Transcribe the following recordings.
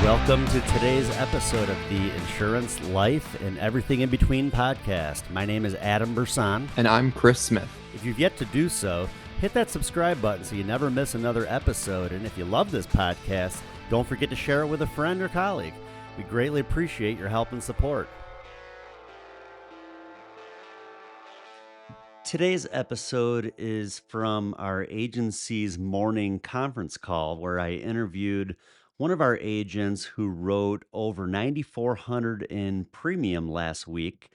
Welcome to today's episode of the Insurance, Life, and Everything in Between podcast. My name is Adam Brsan. And I'm Chris Smith. If you've yet to do so, hit that subscribe button so you never miss another episode. And if you love this podcast, don't forget to share it with a friend or colleague. We greatly appreciate your help and support. Today's episode is from our agency's morning conference call where I interviewed one of our agents who wrote over 9,400 in premium last week,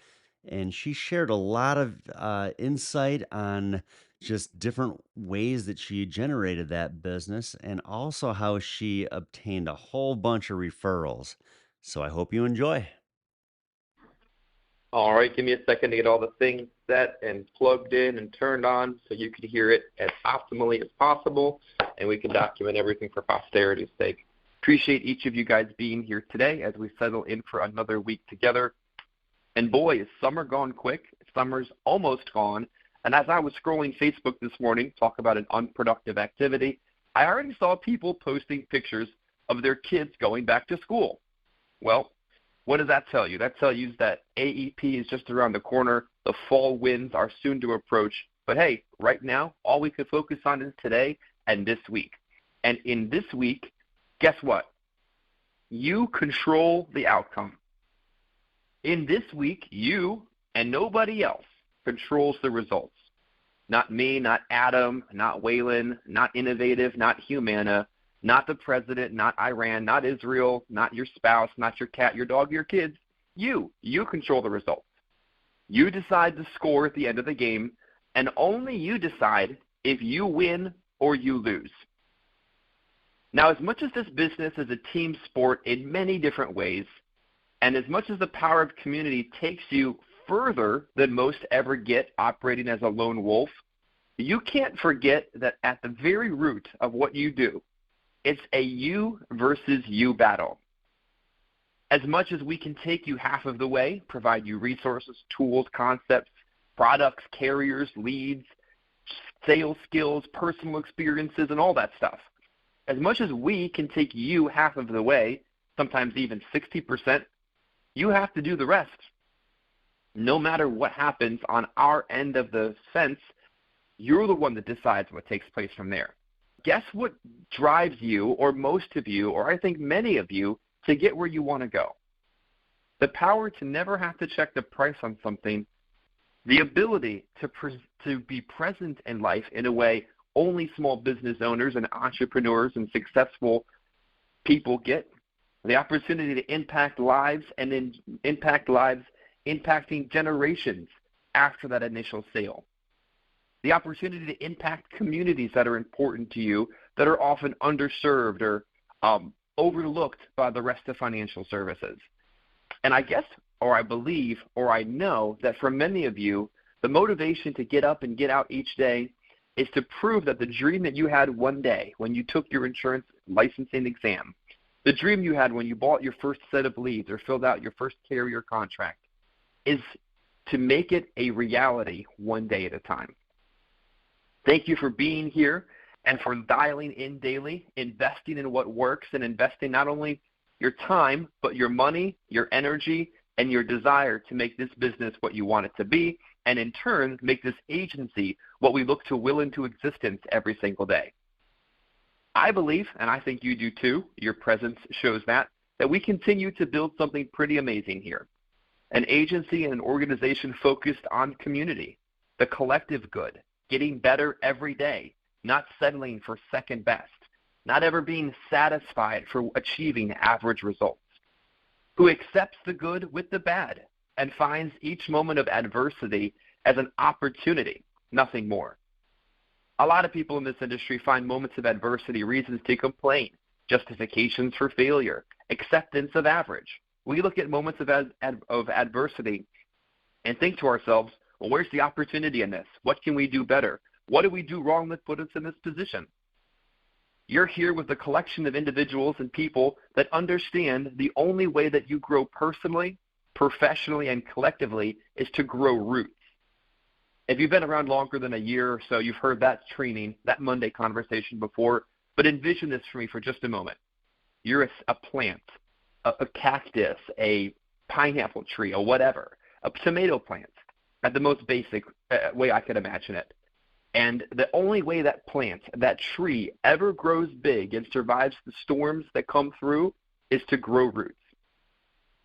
and she shared a lot of insight on just different ways that she generated that business and also how she obtained a whole bunch of referrals. So I hope you enjoy. All right, give me a second to get all the things set and plugged in and turned on so you can hear it as optimally as possible, and we can document everything for posterity's sake. Appreciate each of you guys being here today as we settle in for another week together. And boy, is summer gone quick. Summer's almost gone. And as I was scrolling Facebook this morning, talk about an unproductive activity, I already saw people posting pictures of their kids going back to school. Well, what does that tell you? That tells you that AEP is just around the corner. The fall winds are soon to approach. But hey, right now, all we can focus on is today and this week. And in this week, guess what? You control the outcome. In this week, you and nobody else controls the results. Not me, not Adam, not Waylon, not Innovative, not Humana, not the president, not Iran, not Israel, not your spouse, not your cat, your dog, your kids. You control the results. You decide the score at the end of the game, and only you decide if you win or you lose. Now, as much as this business is a team sport in many different ways, and as much as the power of community takes you further than most ever get operating as a lone wolf, you can't forget that at the very root of what you do, it's a you versus you battle. As much as we can take you half of the way, provide you resources, tools, concepts, products, carriers, leads, sales skills, personal experiences, and all that stuff, as much as we can take you half of the way, sometimes even 60%, you have to do the rest. No matter what happens on our end of the fence, you're the one that decides what takes place from there. Guess what drives you, or most of you, or I think many of you, to get where you want to go? The power to never have to check the price on something, the ability to be present in life in a way only small business owners and entrepreneurs and successful people get, the opportunity to impact lives and then impact lives impacting generations after that initial sale. The opportunity to impact communities that are important to you that are often underserved or overlooked by the rest of financial services. And I guess, or I believe, or I know that for many of you, the motivation to get up and get out each day is to prove that the dream that you had one day when you took your insurance licensing exam, the dream you had when you bought your first set of leads or filled out your first carrier contract, is to make it a reality one day at a time. Thank you for being here and for dialing in daily, investing in what works, and investing not only your time, but your money, your energy, and your desire to make this business what you want it to be, and in turn, make this agency what we look to will into existence every single day. I believe, and I think you do too, your presence shows that we continue to build something pretty amazing here. An agency and an organization focused on community, the collective good, getting better every day, not settling for second best, not ever being satisfied for achieving average results, who accepts the good with the bad and finds each moment of adversity as an opportunity, nothing more. A lot of people in this industry find moments of adversity reasons to complain, justifications for failure, acceptance of average. We look at moments of adversity and think to ourselves, well, where's the opportunity in this? What can we do better? What do we do wrong that put us in this position? You're here with a collection of individuals and people that understand the only way that you grow personally, professionally, and collectively is to grow roots. If you've been around longer than a year or so, you've heard that training, that Monday conversation before, but envision this for me for just a moment. You're a plant, a cactus, a pineapple tree, or whatever, a tomato plant, at the most basic way I could imagine it. And the only way that plant, that tree, ever grows big and survives the storms that come through is to grow roots,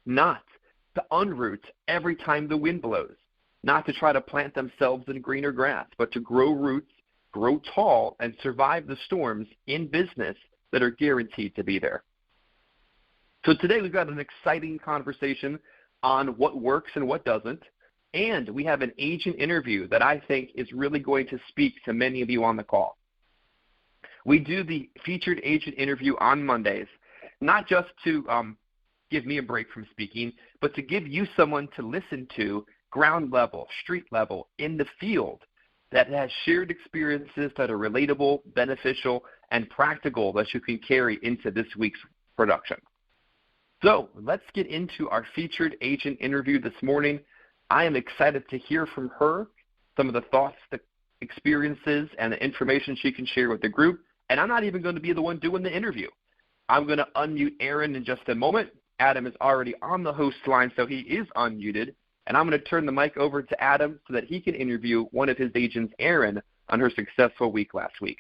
not to unroot every time the wind blows, not to try to plant themselves in greener grass, but to grow roots, grow tall, and survive the storms in business that are guaranteed to be there. So today we've got an exciting conversation on what works and what doesn't, and we have an agent interview that I think is really going to speak to many of you on the call. We do the featured agent interview on Mondays, not just to give me a break from speaking, but to give you someone to listen to ground level, street level, in the field that has shared experiences that are relatable, beneficial, and practical that you can carry into this week's production. So let's get into our featured agent interview this morning. I am excited to hear from her, some of the thoughts, the experiences, and the information she can share with the group. And I'm not even going to be the one doing the interview. I'm going to unmute Aaron in just a moment. Adam is already on the host line, so he is unmuted. And I'm going to turn the mic over to Adam so that he can interview one of his agents, Erin, on her successful week last week.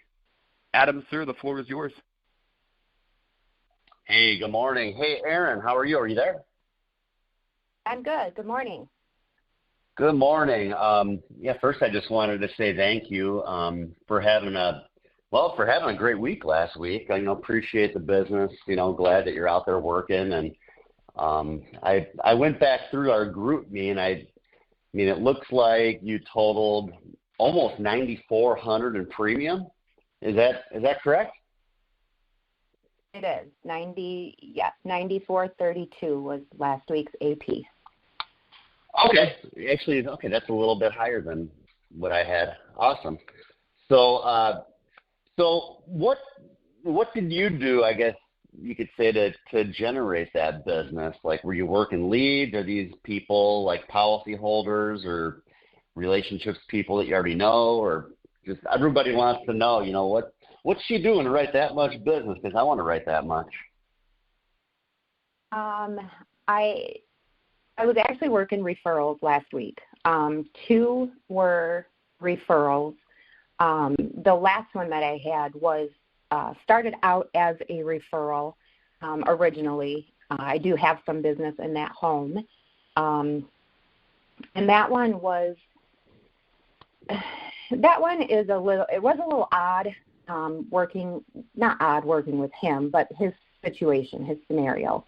Adam, sir, the floor is yours. Hey, good morning. Hey, Erin, how are you? Are you there? I'm good. Good morning. Good morning. First I just wanted to say thank you for having a great week last week. I appreciate the business. Glad that you're out there working. And I went back through our group meeting. It looks like you totaled almost 9,400 in premium. Is that correct? It is 9432 was last week's AP. Okay. Actually, that's a little bit higher than what I had. Awesome. So what did you do, I guess you could say, to generate that business? Like, were you working leads? Are these people like policy holders or relationships people that you already know? Or just everybody wants to know, what's she doing to write that much business? Because I want to write that much. I was actually working referrals last week. 2 were referrals. The last one that I had was started out as a referral originally. I do have some business in that home. And that one was it was a little odd working with him, but his situation, his scenario.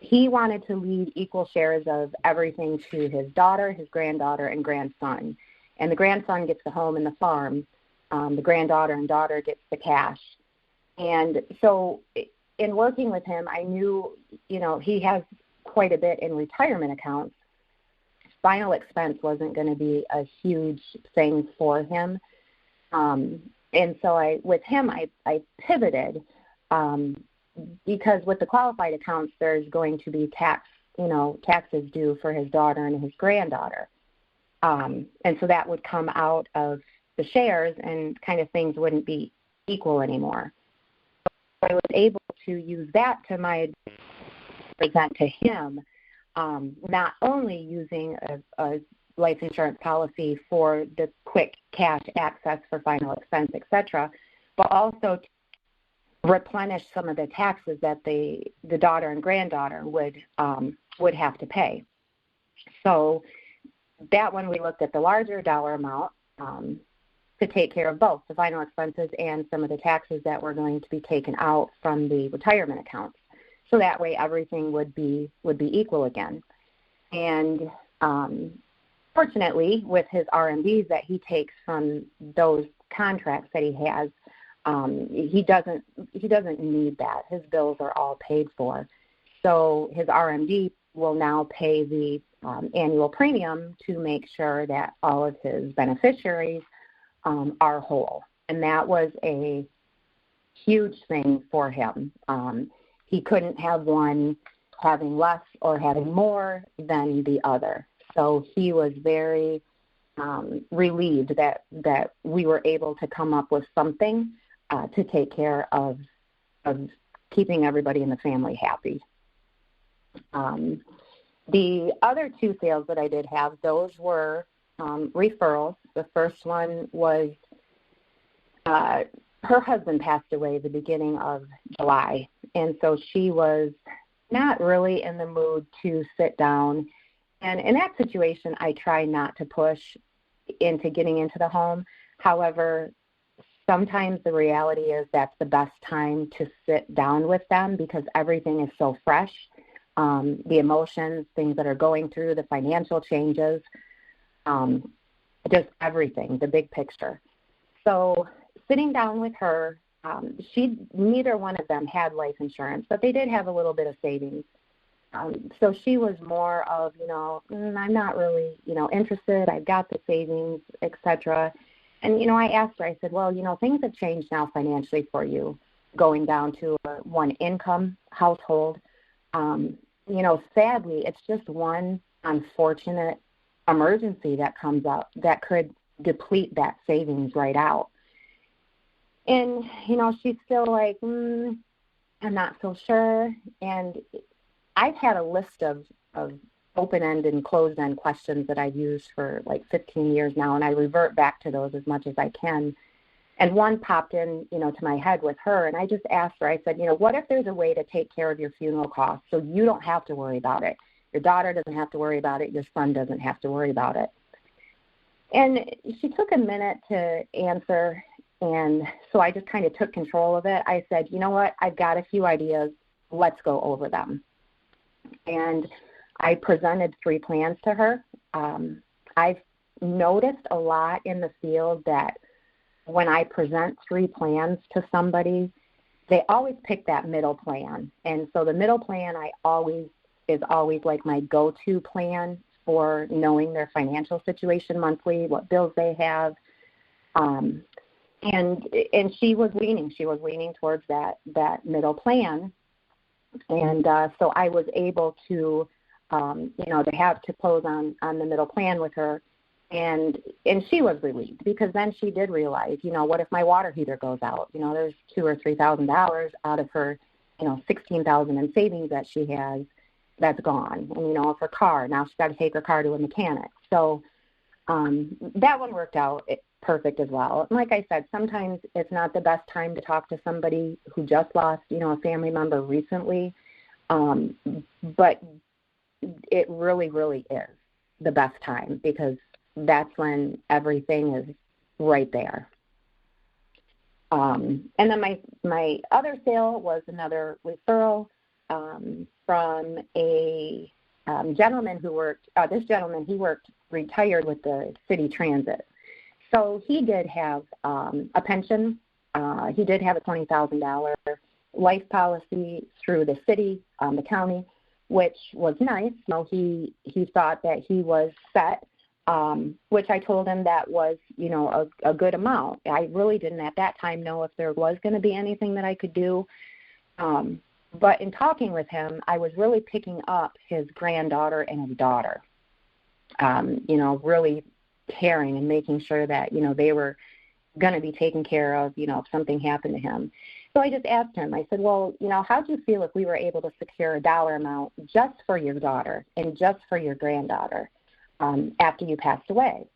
He wanted to leave equal shares of everything to his daughter, his granddaughter, and grandson. And the grandson gets the home and the farm. The granddaughter and daughter gets the cash. And so in working with him, I knew, he has quite a bit in retirement accounts. Final expense wasn't going to be a huge thing for him. And so I pivoted because with the qualified accounts, there's going to be taxes due for his daughter and his granddaughter. And so that would come out of the shares and kind of things wouldn't be equal anymore. So I was able to use that to my present to him, not only using a life insurance policy for the quick cash access for final expense, etc., but also to replenish some of the taxes that the daughter and granddaughter would have to pay. So that one we looked at the larger dollar amount to take care of both the final expenses and some of the taxes that were going to be taken out from the retirement accounts. So that way everything would be equal again. And fortunately, with his RMDs that he takes from those contracts that he has, he doesn't need that. His bills are all paid for. So his RMD will now pay the annual premium to make sure that all of his beneficiaries are whole. And that was a huge thing for him. He couldn't have one having less or having more than the other. So he was very relieved that we were able to come up with something to take care of keeping everybody in the family happy. The other two sales that I did have, those were referrals. The first one was her husband passed away the beginning of July, and so she was not really in the mood to sit down. And in that situation, I try not to push into getting into the home. However, sometimes the reality is that's the best time to sit down with them because everything is so fresh. The emotions, things that are going through, the financial changes, just everything, the big picture. So sitting down with her, neither one of them had life insurance, but they did have a little bit of savings. So she was more of, I'm not really, interested. I've got the savings, etc. And, I asked her, I said, well, things have changed now financially for you, going down to a one-income household. Sadly, it's just one unfortunate emergency that comes up that could deplete that savings right out. And, she's still like, I'm not so sure. And I've had a list of open-end and closed-end questions that I've used for like 15 years now, and I revert back to those as much as I can. And one popped in, to my head with her, and I just asked her, I said, what if there's a way to take care of your funeral costs so you don't have to worry about it? Your daughter doesn't have to worry about it. Your son doesn't have to worry about it. And she took a minute to answer, and so I just kind of took control of it. I said, you know what? I've got a few ideas. Let's go over them. And I presented 3 plans to her. I've noticed a lot in the field that when I present 3 plans to somebody, they always pick that middle plan. And so the middle plan is always like my go-to plan for knowing their financial situation monthly, what bills they have. And she was leaning towards that middle plan. And so I was able to, to close on the middle plan with her. And she was relieved because then she did realize, what if my water heater goes out? There's $2,000 or $3,000 out of her, $16,000 in savings that she has that's gone. And, if her car, now she's got to take her car to a mechanic. So that one worked out perfect as well. And like I said, sometimes it's not the best time to talk to somebody who just lost, a family member recently. But it really, really is the best time because that's when everything is right there. And then my other sale was another referral from a gentleman who worked, he worked retired with the city transit. So he did have a pension. He did have a $20,000 life policy through the city, the county, which was nice. He thought that he was set, which I told him that was, a good amount. I really didn't at that time know if there was going to be anything that I could do. But in talking with him, I was really picking up his granddaughter and his daughter, really caring and making sure that, they were going to be taken care of, if something happened to him. So I just asked him, I said, well, how'd you feel if we were able to secure a dollar amount just for your daughter and just for your granddaughter after you passed away?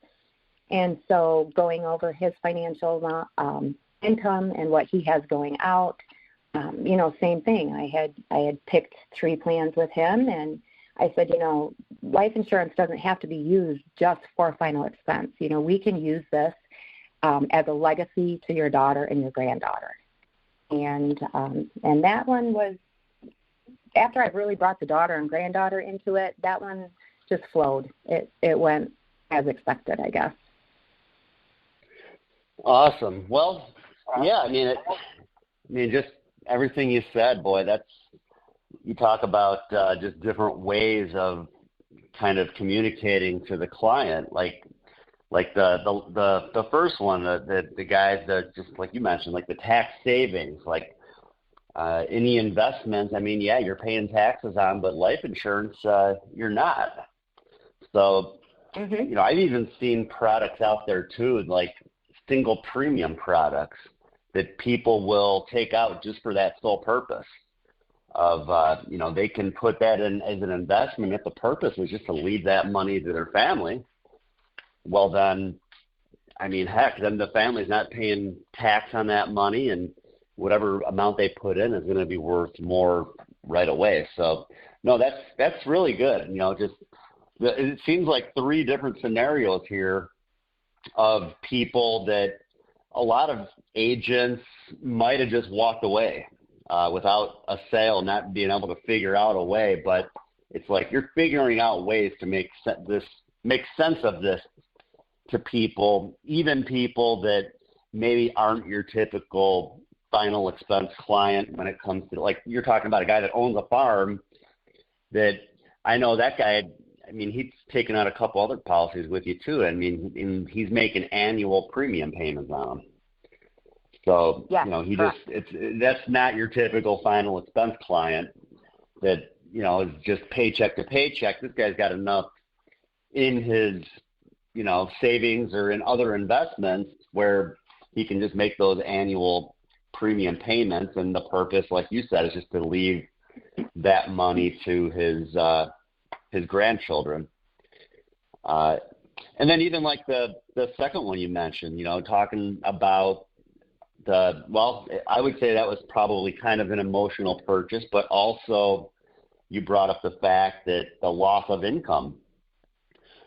And so going over his financial income and what he has going out, same thing. I had picked 3 plans with him, and I said, life insurance doesn't have to be used just for final expense. We can use this as a legacy to your daughter and your granddaughter. And that one was, after I really brought the daughter and granddaughter into it, that one just flowed. It went as expected, I guess. Awesome. Well, yeah, just everything you said, boy, you talk about just different ways of kind of communicating to the client, like the first one, the guys that just like you mentioned, like the tax savings, like any investments. You're paying taxes on, but life insurance, you're not. So, I've even seen products out there too, like single premium products that people will take out just for that sole purpose. they can put that in as an investment. If the purpose is just to leave that money to their family, well then, heck, then the family's not paying tax on that money, and whatever amount they put in is going to be worth more right away. So, no, that's really good. It seems like three different scenarios here of people that a lot of agents might have just walked away without a sale, not being able to figure out a way. But it's like you're figuring out ways to make sense of this to people, even people that maybe aren't your typical final expense client when it comes to, like, you're talking about a guy that owns a farm that I know that guy, he's taken out a couple other policies with you too. And he's making annual premium payments on them. So, yeah, that's not your typical final expense client that, is just paycheck to paycheck. This guy's got enough in his, savings or in other investments where he can just make those annual premium payments. And the purpose, like you said, is just to leave that money to his grandchildren. And then even like the second one you mentioned, talking about I would say that was probably kind of an emotional purchase, but also you brought up the fact that the loss of income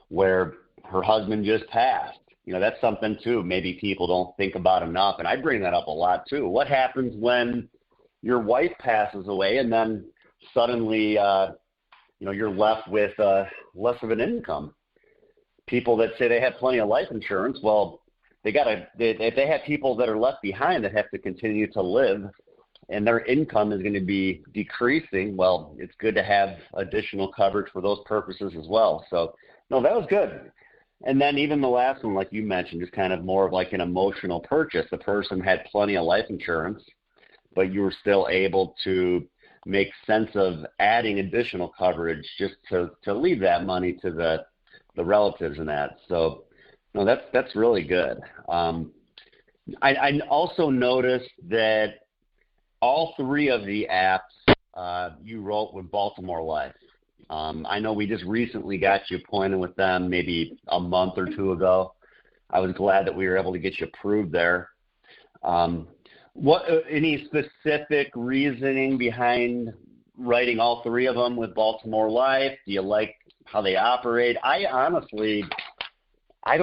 where her husband just passed. That's something too maybe people don't think about enough, and I bring that up a lot too. What happens when your wife passes away and then suddenly you're left with less of an income? People that say they have plenty of life insurance, well, if they have people that are left behind that have to continue to live and their income is going to be decreasing, well, it's good to have additional coverage for those purposes as well. So, no, that was good. And then even the last one, like you mentioned, is kind of more of like an emotional purchase. The person had plenty of life insurance, but you were still able to make sense of adding additional coverage just to leave that money to the relatives and that. So, no, that's really good. I also noticed that all three of the apps you wrote with Baltimore Life. I know we just recently got you appointed with them maybe a month or two ago. I was glad that we were able to get you approved there. Any specific reasoning behind writing all three of them with Baltimore Life? Do you like how they operate? I honestly, I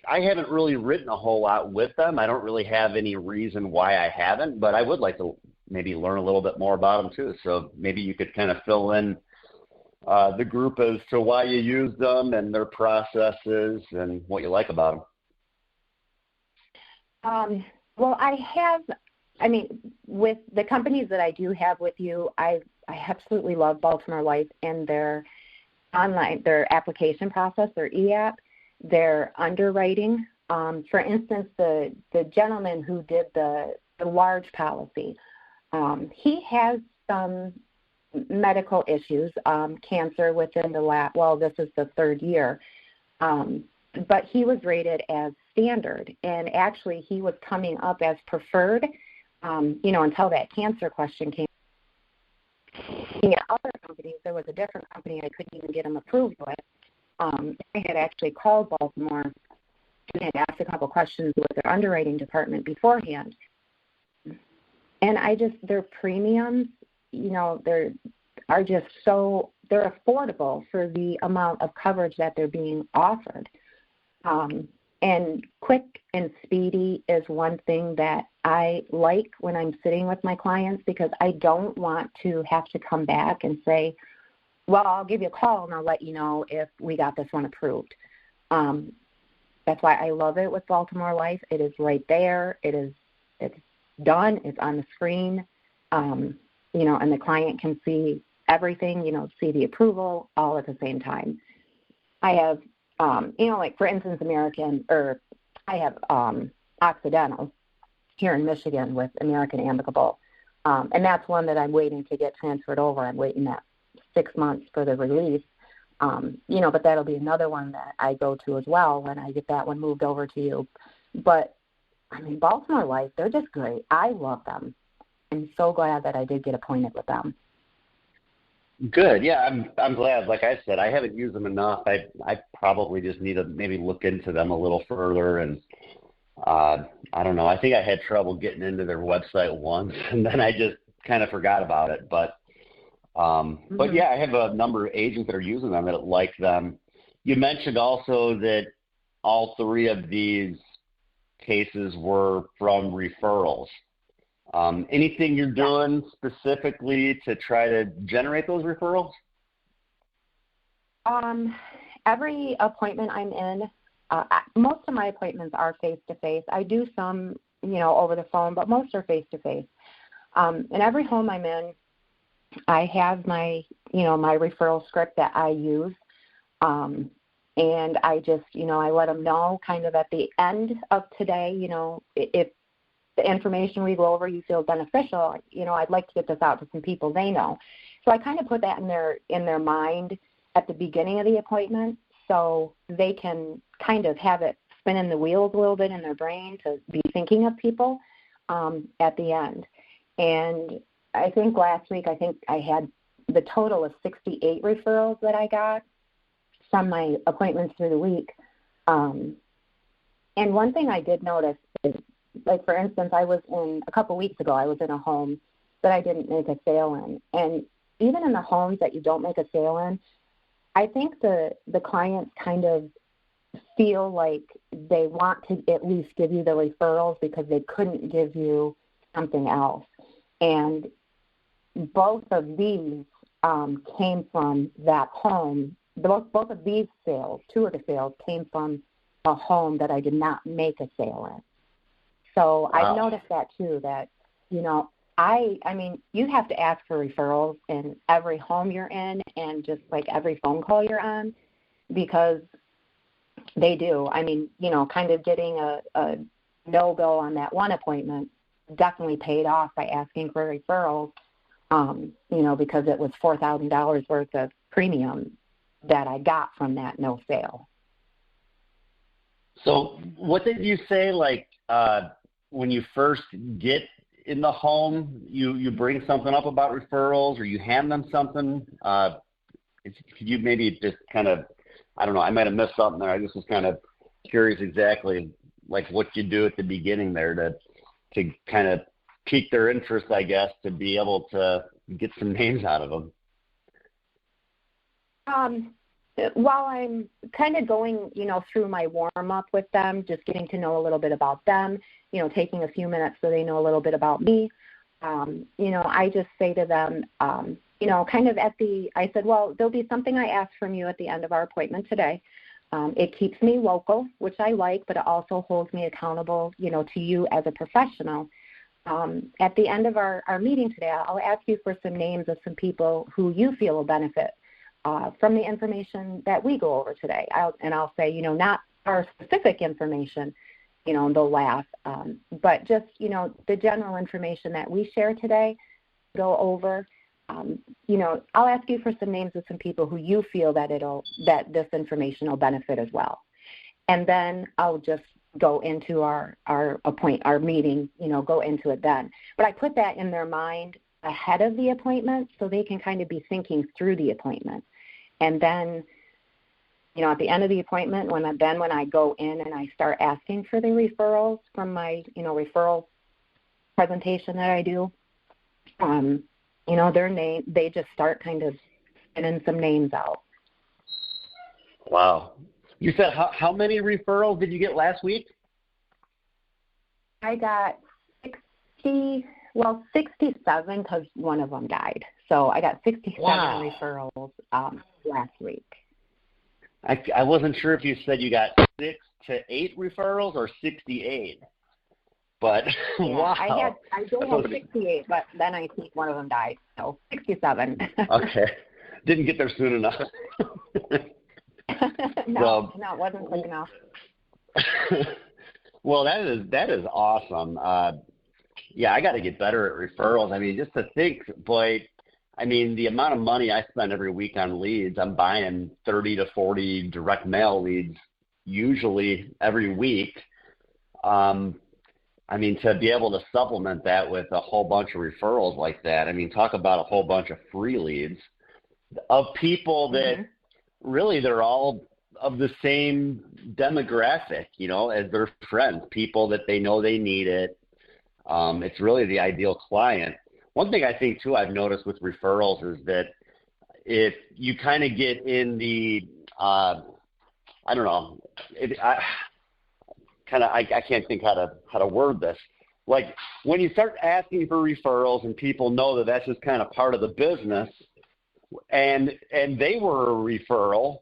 haven't really written a whole lot with them. I don't really have any reason why I haven't, but I would like to maybe learn a little bit more about them too. So maybe you could kind of fill in the group as to why you use them and their processes and what you like about them. Well, with the companies that I do have with you, I absolutely love Baltimore Life and their application process, their e-app, their underwriting. For instance, the gentleman who did the large policy, he has some medical issues, cancer within this is the third year, but he was rated as standard, and actually he was coming up as preferred, until that cancer question came. In other companies, there was a different company I couldn't even get him approved with. I had actually called Baltimore and had asked a couple questions with their underwriting department beforehand. And their premiums, they're affordable for the amount of coverage that they're being offered. And quick and speedy is one thing that I like when I'm sitting with my clients, because I don't want to have to come back and say, well, I'll give you a call and I'll let you know if we got this one approved. That's why I love it with Baltimore Life. It is right there. It's done. It's on the screen. And the client can see everything, see the approval all at the same time. I have, like for instance, I have Occidental here in Michigan with American Amicable. And that's one that I'm waiting to get transferred over. I'm waiting that 6 months for the release. But that'll be another one that I go to as well when I get that one moved over to you. But Baltimore Life, they're just great. I love them. I'm so glad that I did get appointed with them. Good. Yeah, I'm glad. Like I said, I haven't used them enough. I probably just need to maybe look into them a little further. And I don't know. I think I had trouble getting into their website once, and then I just kind of forgot about it. But yeah, I have a number of agents that are using them that like them. You mentioned also that all three of these cases were from referrals. Anything you're doing specifically to try to generate those referrals? Every appointment I'm in, most of my appointments are face-to-face. I do some, over the phone, but most are face-to-face. In every home I'm in, I have my, my referral script that I use. And I just, I let them know kind of at the end of today, if the information we go over you feel beneficial, I'd like to get this out to some people they know. So I kind of put that in their mind at the beginning of the appointment so they can kind of have it spinning the wheels a little bit in their brain to be thinking of people at the end. And I think last week, I had the total of 68 referrals that I got from my appointments through the week. And one thing I did notice is, like, for instance, a couple weeks ago, I was in a home that I didn't make a sale in. And even in the homes that you don't make a sale in, I think the clients kind of feel like they want to at least give you the referrals because they couldn't give you something else. And both of these came from that home. Both of these sales, two of the sales, came from a home that I did not make a sale in. So Wow. I've noticed that too, that, I mean, you have to ask for referrals in every home you're in and just like every phone call you're on because they do. I mean, kind of getting a no-go on that one appointment definitely paid off by asking for referrals, because it was $4,000 worth of premium that I got from that no sale. So what did you say, like, when you first get in the home, you bring something up about referrals or you hand them something? Could you maybe just kind of, I don't know, I might have missed something there. I just was kind of curious exactly, like, what you do at the beginning there to kind of pique their interest, I guess, to be able to get some names out of them. While I'm kind of going, through my warm-up with them, just getting to know a little bit about them, taking a few minutes so they know a little bit about me, I just say to them, kind of I said, well, there'll be something I ask from you at the end of our appointment today. It keeps me local, which I like, but it also holds me accountable, to you as a professional. At the end of our meeting today, I'll ask you for some names of some people who you feel will benefit from the information that we go over today. I'll say, not our specific information, and they'll laugh, but just, the general information that we share today, go over. I'll ask you for some names of some people who you feel that this information will benefit as well. And then I'll just go into our meeting, go into it then. But I put that in their mind ahead of the appointment so they can kind of be thinking through the appointment. And then, at the end of the appointment, when I go in and I start asking for the referrals from my, referral presentation that I do, their name, they just start kind of spinning some names out. Wow. You said how many referrals did you get last week? I got 67 because one of them died. So I got 67 referrals last week. I wasn't sure if you said you got 6 to 8 referrals or 68. But yeah, wow. I did have 68, but then I think one of them died. So 67. Okay. Didn't get there soon enough. No, it wasn't quick enough. Well, that is awesome. Yeah, I got to get better at referrals. I mean, just to think, boy, I mean, the amount of money I spend every week on leads, I'm buying 30 to 40 direct mail leads usually every week. I mean, to be able to supplement that with a whole bunch of referrals like that, I mean, talk about a whole bunch of free leads of people that really they're all of the same demographic, as their friends, people that they know they need it. It's really the ideal client. One thing I think, too, I've noticed with referrals is that if you kind of get in the, I don't know, I can't think how to word this. Like when you start asking for referrals and people know that that's just kind of part of the business, and they were a referral,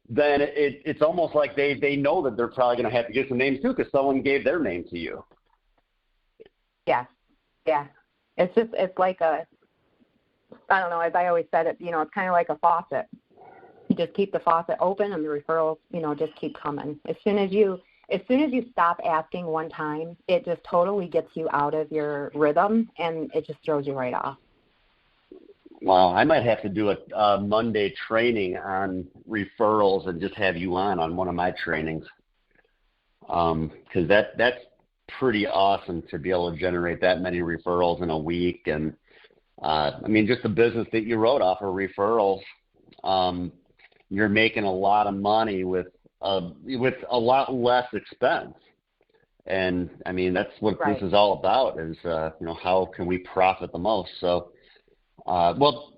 then it's almost like they know that they're probably going to have to get some names too because someone gave their name to you. Yeah. It's like I don't know, as I always said it, it's kind of like a faucet. You just keep the faucet open and the referrals, just keep coming. As soon as you stop asking one time, it just totally gets you out of your rhythm and it just throws you right off. Wow, I might have to do a Monday training on referrals and just have you on one of my trainings, because that's pretty awesome to be able to generate that many referrals in a week. And I mean, just the business that you wrote off of referrals, you're making a lot of money with a lot less expense. And I mean, that's what This is all about is, how can we profit the most? So, well,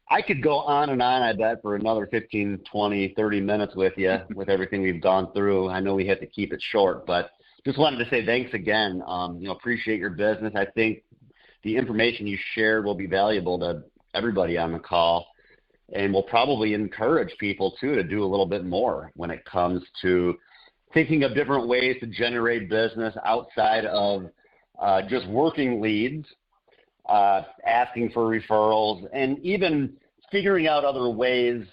I could go on and on, I bet, for another 15, 20, 30 minutes with you, with everything we've gone through. I know we have to keep it short, but just wanted to say thanks again. Appreciate your business. I think the information you shared will be valuable to everybody on the call, and will probably encourage people, too, to do a little bit more when it comes to thinking of different ways to generate business outside of just working leads, asking for referrals, and even figuring out other ways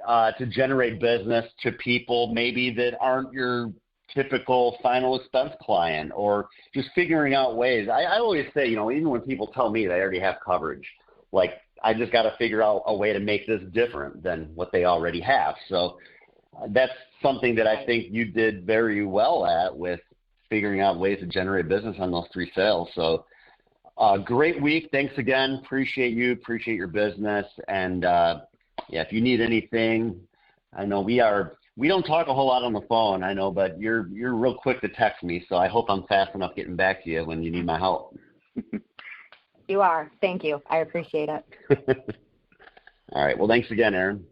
to generate business to people maybe that aren't your typical final expense client, or just figuring out ways. I always say, even when people tell me they already have coverage, like I just got to figure out a way to make this different than what they already have. So that's something that I think you did very well at, with figuring out ways to generate business on those 3 sales. So great week. Thanks again. Appreciate you. Appreciate your business. And if you need anything, I know we don't talk a whole lot on the phone, I know, but you're real quick to text me. So I hope I'm fast enough getting back to you when you need my help. You are. Thank you. I appreciate it. All right. Well, thanks again, Aaron.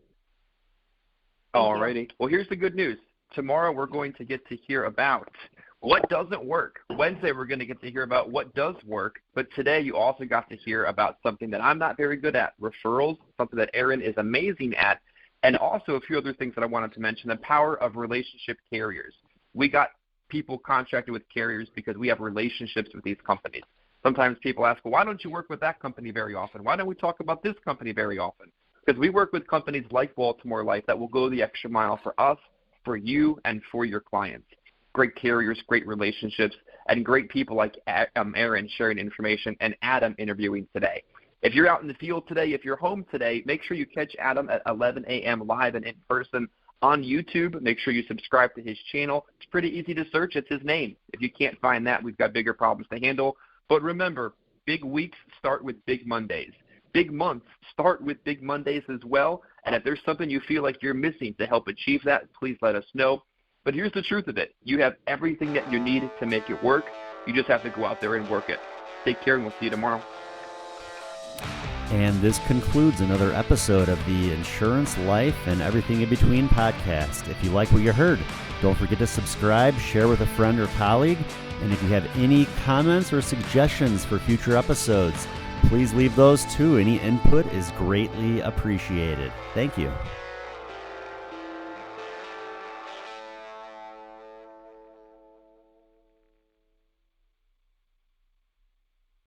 All righty. Well, here's the good news. Tomorrow we're going to get to hear about what doesn't work. Wednesday we're going to get to hear about what does work. But today you also got to hear about something that I'm not very good at, referrals, something that Aaron is amazing at, and also a few other things that I wanted to mention, the power of relationship carriers. We got people contracted with carriers because we have relationships with these companies. Sometimes people ask, well, why don't you work with that company very often? Why don't we talk about this company very often? Because we work with companies like Baltimore Life that will go the extra mile for us, for you, and for your clients. Great carriers, great relationships, and great people like Aaron sharing information and Adam interviewing today. If you're out in the field today, if you're home today, make sure you catch Adam at 11 a.m. live and in person on YouTube. Make sure you subscribe to his channel. It's pretty easy to search. It's his name. If you can't find that, we've got bigger problems to handle. But remember, big weeks start with big Mondays. Big months start with big Mondays as well. And if there's something you feel like you're missing to help achieve that, please let us know. But here's the truth of it. You have everything that you need to make it work. You just have to go out there and work it. Take care, and we'll see you tomorrow. And this concludes another episode of the Insurance, Life, and Everything in Between podcast. If you like what you heard, don't forget to subscribe, share with a friend or colleague. And if you have any comments or suggestions for future episodes, please leave those too. Any input is greatly appreciated. Thank you.